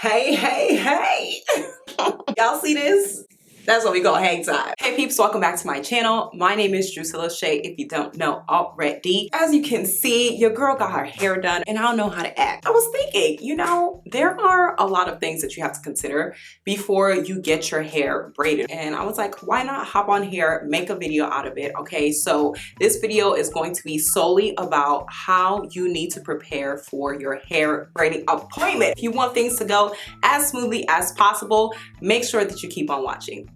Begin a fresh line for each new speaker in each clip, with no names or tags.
Hey. Y'all see this? That's what we call hang time. Hey peeps, welcome back to my channel. My name is Drusilla Shay, if you don't know already. As you can see, your girl got her hair done and I don't know how to act. I was thinking, there are a lot of things that you have to consider before you get your hair braided. And I was like, why not hop on here, make a video out of it, okay? So this video is going to be solely about how you need to prepare for your hair braiding appointment. If you want things to go as smoothly as possible, make sure that you keep on watching.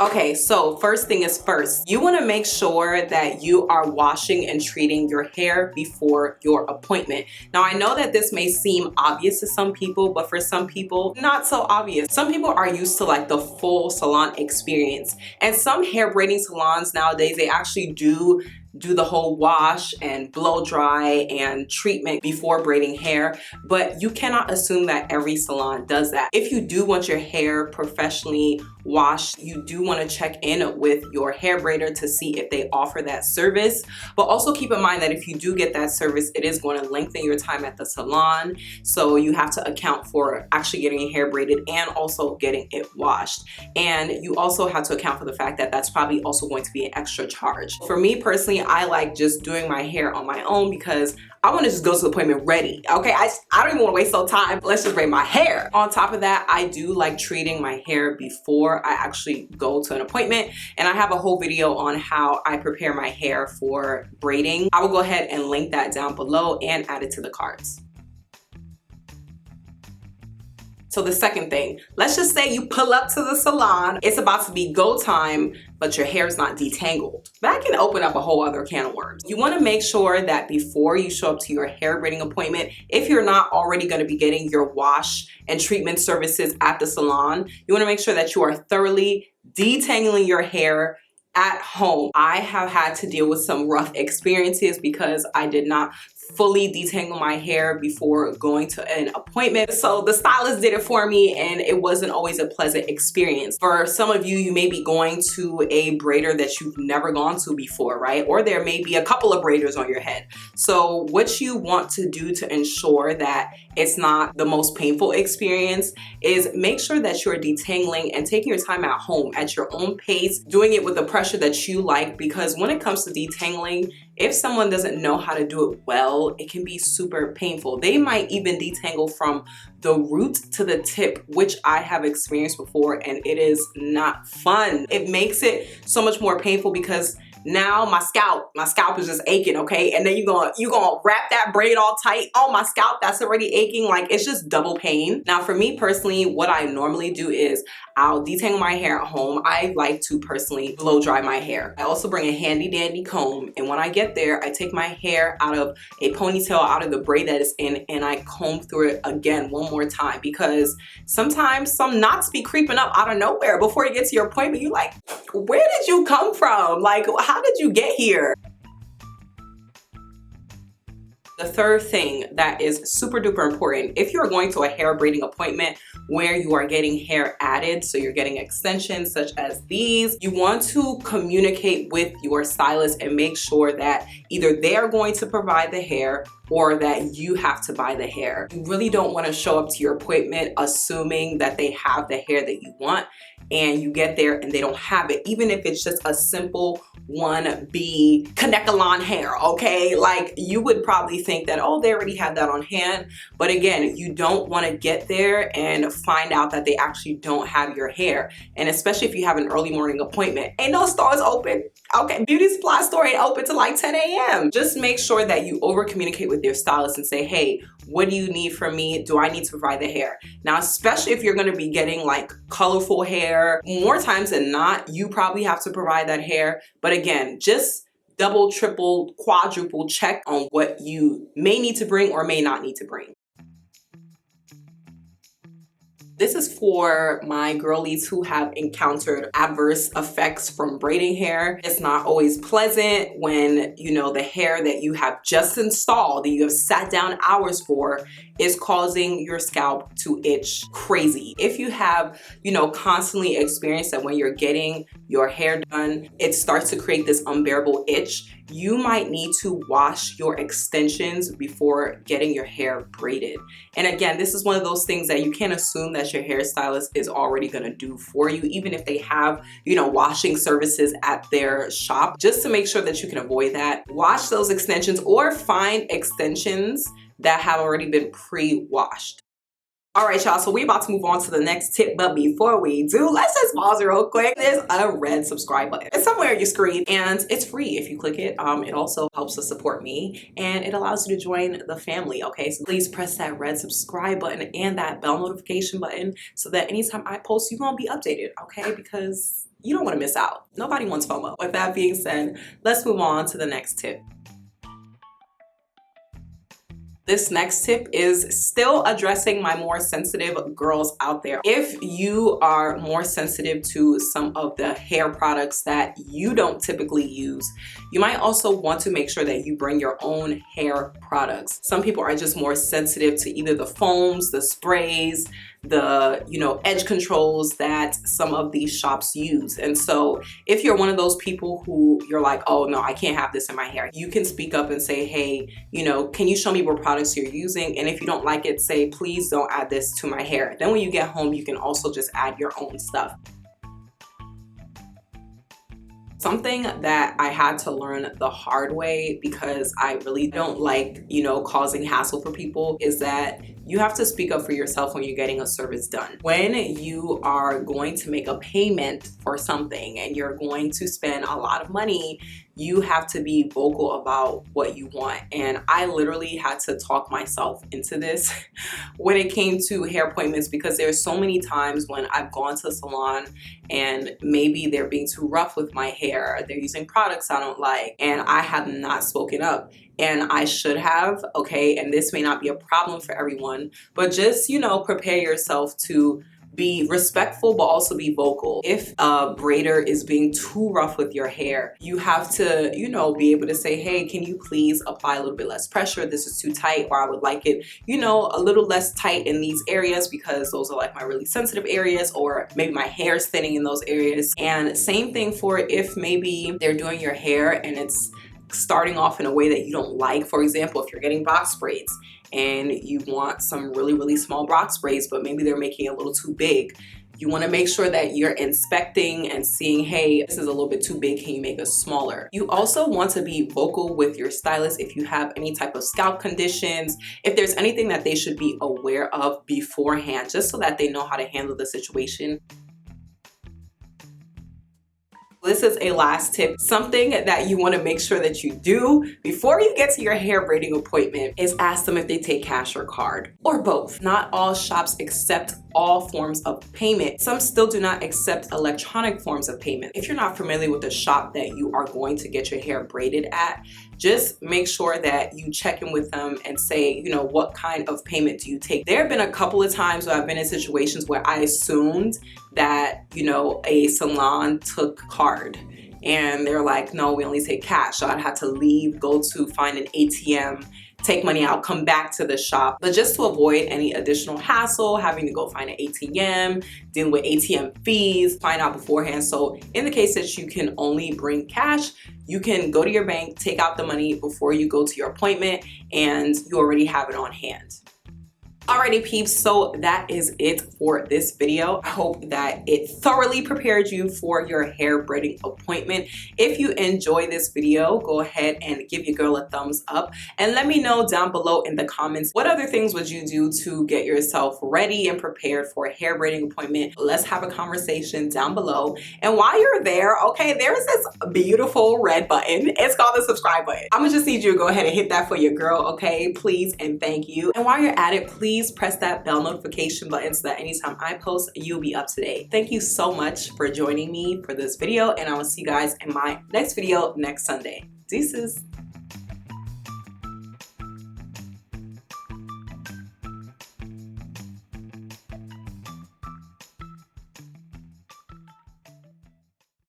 Okay, so first thing is first, you want to make sure that you are washing and treating your hair before your appointment. Now, I know that this may seem obvious to some people, but for some people, not so obvious. Some people are used to like the full salon experience, and some hair braiding salons nowadays, they actually do the whole wash and blow dry and treatment before braiding hair, but you cannot assume that every salon does that. If you do want your hair professionally washed, you do want to check in with your hair braider to see if they offer that service. But also keep in mind that if you do get that service, it is going to lengthen your time at the salon. So you have to account for actually getting your hair braided and also getting it washed. And you also have to account for the fact that that's probably also going to be an extra charge. For me personally, I like just doing my hair on my own because I want to just go to the appointment ready, okay? I don't even want to waste no time. Let's just braid my hair. On top of that, I do like treating my hair before I actually go to an appointment. And I have a whole video on how I prepare my hair for braiding. I will go ahead and link that down below and add it to the cards. So the second thing, let's just say you pull up to the salon, it's about to be go time, but your hair's not detangled. That can open up a whole other can of worms. You wanna make sure that before you show up to your hair braiding appointment, if you're not already gonna be getting your wash and treatment services at the salon, you wanna make sure that you are thoroughly detangling your hair at home. I have had to deal with some rough experiences because I did not fully detangle my hair before going to an appointment. So the stylist did it for me and it wasn't always a pleasant experience. For some of you, you may be going to a braider that you've never gone to before, right? Or there may be a couple of braiders on your head. So what you want to do to ensure that it's not the most painful experience is make sure that you're detangling and taking your time at home at your own pace, doing it with the pressure that you like, because when it comes to detangling, if someone doesn't know how to do it well, it can be super painful. They might even detangle from the root to the tip, which I have experienced before, and it is not fun. It makes it so much more painful because now my scalp is just aching, okay? And then you're gonna wrap that braid all tight. Oh, my scalp, that's already aching. Like, it's just double pain. Now, for me personally, what I normally do is I'll detangle my hair at home. I like to personally blow dry my hair. I also bring a handy dandy comb, and when I get there, I take my hair out of a ponytail, out of the braid that it's in, and I comb through it again one more time, because sometimes some knots be creeping up out of nowhere. Before you get to your appointment, you're like, where did you come from? Like, how did you get here? The third thing that is super duper important, if you're going to a hair braiding appointment where you are getting hair added, so you're getting extensions such as these, you want to communicate with your stylist and make sure that either they are going to provide the hair or that you have to buy the hair. You really don't want to show up to your appointment assuming that they have the hair that you want, and you get there and they don't have it, even if it's just a simple 1B Connect-A-Lawn hair, okay? Like, you would probably think that, oh, they already have that on hand. But again, you don't want to get there and find out that they actually don't have your hair. And especially if you have an early morning appointment. Ain't no stores open, okay? Beauty supply store ain't open till like 10 a.m. Just make sure that you over communicate with your stylist and say, hey, what do you need from me? Do I need to provide the hair? Now, especially if you're gonna be getting like colorful hair, more times than not, you probably have to provide that hair. But again, just double, triple, quadruple check on what you may need to bring or may not need to bring. This is for my girlies who have encountered adverse effects from braiding hair. It's not always pleasant when, the hair that you have just installed, that you have sat down hours for, is causing your scalp to itch crazy. If you have, constantly experienced that when you're getting your hair done, it starts to create this unbearable itch, you might need to wash your extensions before getting your hair braided. And again, this is one of those things that you can't assume that your hairstylist is already gonna do for you, even if they have, you know, washing services at their shop. Just to make sure that you can avoid that, wash those extensions or find extensions that have already been pre-washed. All right, y'all, so we're about to move on to the next tip, but before we do, let's just pause real quick. There's a red subscribe button. It's somewhere on your screen, and it's free if you click it. It also helps to support me, and it allows you to join the family, okay? So please press that red subscribe button and that bell notification button so that anytime I post, you're gonna be updated, okay? Because you don't wanna miss out. Nobody wants FOMO. With that being said, let's move on to the next tip. This next tip is still addressing my more sensitive girls out there. If you are more sensitive to some of the hair products that you don't typically use, you might also want to make sure that you bring your own hair products. Some people are just more sensitive to either the foams, the sprays, the, you know, edge controls that some of these shops use. And so if you're one of those people who you're like, oh no, I can't have this in my hair, you can speak up and say, hey, you know, can you show me what products you're using? And if you don't like it, say, please don't add this to my hair. Then when you get home, you can also just add your own stuff. Something that I had to learn the hard way, because I really don't like, you know, causing hassle for people, is that you have to speak up for yourself when you're getting a service done. When you are going to make a payment for something and you're going to spend a lot of money, you have to be vocal about what you want. And I literally had to talk myself into this when it came to hair appointments, because there's so many times when I've gone to a salon and maybe they're being too rough with my hair, they're using products I don't like, and I have not spoken up. And I should have, okay? And this may not be a problem for everyone, but just, you know, prepare yourself to be respectful, but also be vocal. If a braider is being too rough with your hair, you have to, you know, be able to say, hey, can you please apply a little bit less pressure? This is too tight, or I would like it, you know, a little less tight in these areas because those are like my really sensitive areas, or maybe my hair is thinning in those areas. And same thing for if maybe they're doing your hair and it's starting off in a way that you don't like. For example, if you're getting box braids and you want some really, really small box braids, but maybe they're making it a little too big, you want to make sure that you're inspecting and seeing, hey, this is a little bit too big, can you make us smaller? You also want to be vocal with your stylist if you have any type of scalp conditions, if there's anything that they should be aware of beforehand, just so that they know how to handle the situation. This is a last tip. Something that you want to make sure that you do before you get to your hair braiding appointment is ask them if they take cash or card, or both. Not all shops accept all forms of payment. Some still do not accept electronic forms of payment. If you're not familiar with the shop that you are going to get your hair braided at, just make sure that you check in with them and say, you know, what kind of payment do you take? There have been a couple of times where I've been in situations where I assumed that, you know, a salon took card, and they're like, no, we only take cash. So I'd have to leave, go to find an ATM, take money out, come back to the shop. But just to avoid any additional hassle, having to go find an ATM, dealing with ATM fees, find out beforehand. So in the case that you can only bring cash, you can go to your bank, take out the money before you go to your appointment, and you already have it on hand. Alrighty peeps, so that is it for this video. I hope that it thoroughly prepared you for your hair braiding appointment. If you enjoy this video, go ahead and give your girl a thumbs up and let me know down below in the comments, what other things would you do to get yourself ready and prepared for a hair braiding appointment? Let's have a conversation down below. And while you're there, okay, there's this beautiful red button. It's called the subscribe button. I'm gonna just need you to go ahead and hit that for your girl, okay? Please and thank you. And while you're at it, please press that bell notification button so that anytime I post, you'll be up to date. Thank you so much for joining me for this video, and I will see you guys in my next video next Sunday. Deuces.